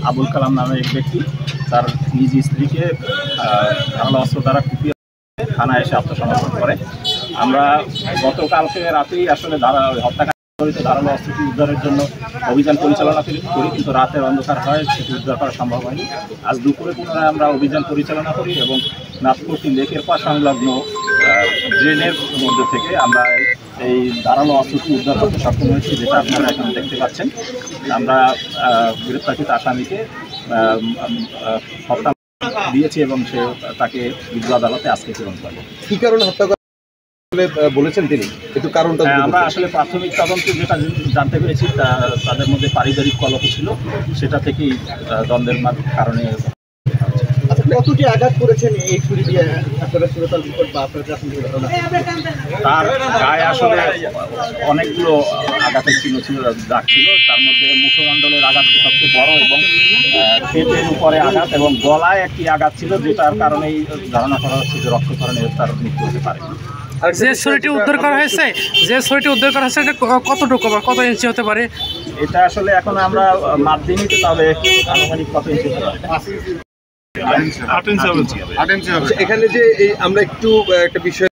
আবুল কালাম নামে এক ব্যক্তি তার নিজ স্ত্রীকে ধারালো অস্ত্র দ্বারা কুপিয়ে থানায় এসে আত্মসমর্পণ করে। আমরা গতকালকে রাতেই আসলে হত্যাকাণ্ড ধারালো অস্ত্রটি উদ্ধারের জন্য অভিযান পরিচালনা করি, কিন্তু রাতের অন্ধকার হয়, সেটি উদ্ধার করা সম্ভব হয়নি। আজ দুপুরে পুনরায় আমরা অভিযান পরিচালনা করি এবং নাথপট্টি লেকের পাশ সংলগ্ন ড্রেনের মধ্যে থেকে আমরা এই ধারালো অস্ত্রটি উদ্ধার করতে সক্ষম হয়েছি, যেটা আপনারা এখন দেখতে পাচ্ছেন। আমরা গ্রেপ্তারকৃত আসামিকে হত্যা দিয়েছি এবং তাকে বিজ্ঞ আদালতে আজকে প্রেরণ করবে। কি কারণে হত্যা বলেছেন তিনি, একটু কারণটা? আমরা আসলে প্রাথমিক তদন্তে যেটা জানতে পেরেছি তাদের মধ্যে পারিবারিক কলহ ছিল, সেটা থেকেই দ্বন্দ্বের কারণে। কতটি আঘাত করেছেন এই ছুরি দিয়ে আপনারা সুরতাল রিপোর্ট বা আপনারা তার গায়ে আসলে অনেকগুলো আঘাতের চিহ্ন ছিল, দাগ ছিল। তার মধ্যে মুখমণ্ডলের আঘাত সবচেয়ে বড় এবং পেটের উপরে আঘাত এবং গলায় একটি আঘাত ছিল, যেটার কারণেই ধারণা করা হচ্ছে যে রক্তক্ষরণে তার মৃত্যু হতে পারে। যে ছুরিটি উদ্ধার করা হয়েছে এটা কতটুকু বা কত ইঞ্চি হতে পারে? এটা আসলে এখন আমরা মাপ দিইনি, তবে আনুমানিক কত ইঞ্চি হতে পারে? 8 ইঞ্চি হবে। এখানে যে আমরা একটু একটা বিষয়